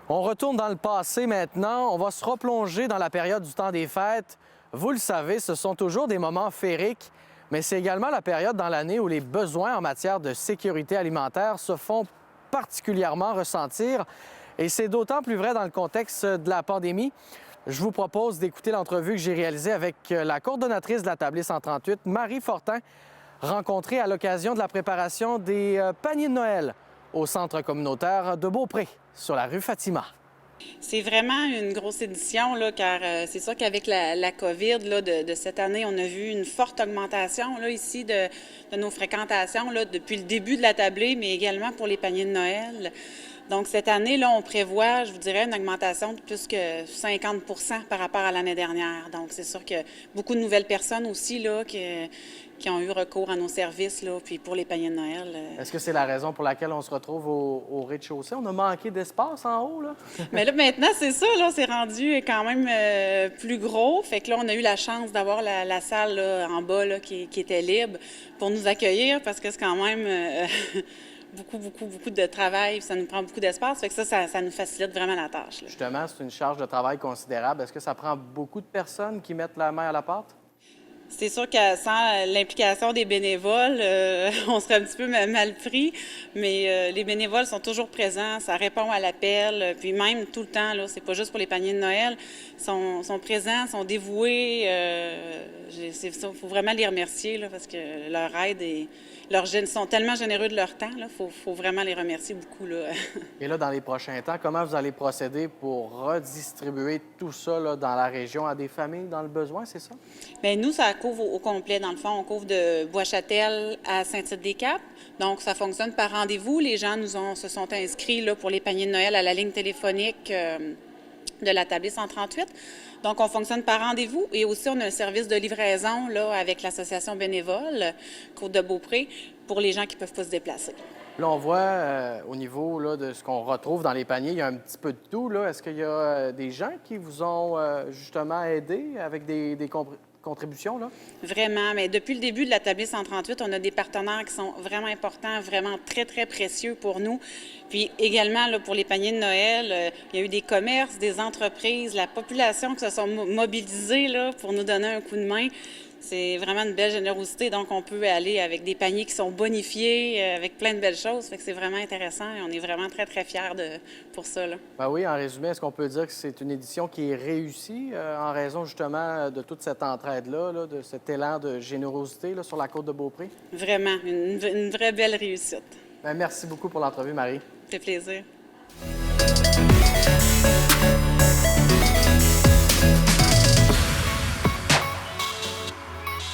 On retourne dans le passé maintenant. On va se replonger dans la période du temps des fêtes. Vous le savez, ce sont toujours des moments féeriques, mais c'est également la période dans l'année où les besoins en matière de sécurité alimentaire se font particulièrement ressentir. Et c'est d'autant plus vrai dans le contexte de la pandémie. Je vous propose d'écouter l'entrevue que j'ai réalisée avec la coordonnatrice de la Tablée 138, Marie Fortin, rencontrée à l'occasion de la préparation des paniers de Noël au centre communautaire de Beaupré, sur la rue Fatima. C'est vraiment une grosse édition, là, car c'est sûr qu'avec la COVID là, de cette année, on a vu une forte augmentation là, ici de nos fréquentations là, depuis le début de la tablée, mais également pour les paniers de Noël. Donc, cette année, là, on prévoit, je vous dirais, une augmentation de plus que 50 par rapport à l'année dernière. Donc, c'est sûr que beaucoup de nouvelles personnes aussi là, qui ont eu recours à nos services, là, puis pour les paniers de Noël. Est-ce que c'est la raison pour laquelle on se retrouve au rez-de-chaussée? On a manqué d'espace en haut, là? Mais là, maintenant, c'est ça, là, c'est rendu quand même plus gros. Fait que là, on a eu la chance d'avoir la salle là, en bas là, qui était libre pour nous accueillir parce que c'est quand même beaucoup de travail. Ça nous prend beaucoup d'espace. Fait que ça nous facilite vraiment la tâche. Là. Justement, c'est une charge de travail considérable. Est-ce que ça prend beaucoup de personnes qui mettent la main à la pâte? C'est sûr que sans l'implication des bénévoles, on serait un petit peu mal pris, mais les bénévoles sont toujours présents, ça répond à l'appel, puis même tout le temps, là, c'est pas juste pour les paniers de Noël, sont présents, sont dévoués. Il faut vraiment les remercier là, parce que leur aide et sont tellement généreux de leur temps, il faut vraiment les remercier beaucoup. Là. Et là, dans les prochains temps, comment vous allez procéder pour redistribuer tout ça là, dans la région à des familles dans le besoin, c'est ça? Bien, nous, ça couvre au complet. Dans le fond, on couvre de Bois-Châtel à Saint-Tite-des-Caps. Donc, ça fonctionne par rendez-vous. Les gens se sont inscrits là, pour les paniers de Noël à la ligne téléphonique de la Tablée 138. Donc, on fonctionne par rendez-vous et aussi on a un service de livraison là, avec l'association bénévole Côte de Beaupré pour les gens qui ne peuvent pas se déplacer. Là, on voit au niveau là, de ce qu'on retrouve dans les paniers, il y a un petit peu de tout. Là. Est-ce qu'il y a des gens qui vous ont justement aidé avec des contributions? Là? Vraiment, mais depuis le début de la Tablée 138, on a des partenaires qui sont vraiment importants, vraiment très précieux pour nous. Puis également, là, pour les paniers de Noël, il y a eu des commerces, des entreprises, la population qui se sont mobilisées là, pour nous donner un coup de main. C'est vraiment une belle générosité. Donc, on peut aller avec des paniers qui sont bonifiés, avec plein de belles choses. Fait que c'est vraiment intéressant et on est vraiment très fiers pour ça. Là. Ben oui, en résumé, est-ce qu'on peut dire que c'est une édition qui est réussie en raison justement de toute cette entraide-là, là, de cet élan de générosité là, sur la côte de Beaupré? Vraiment, une vraie belle réussite. Ben, merci beaucoup pour l'entrevue, Marie. Ça fait plaisir.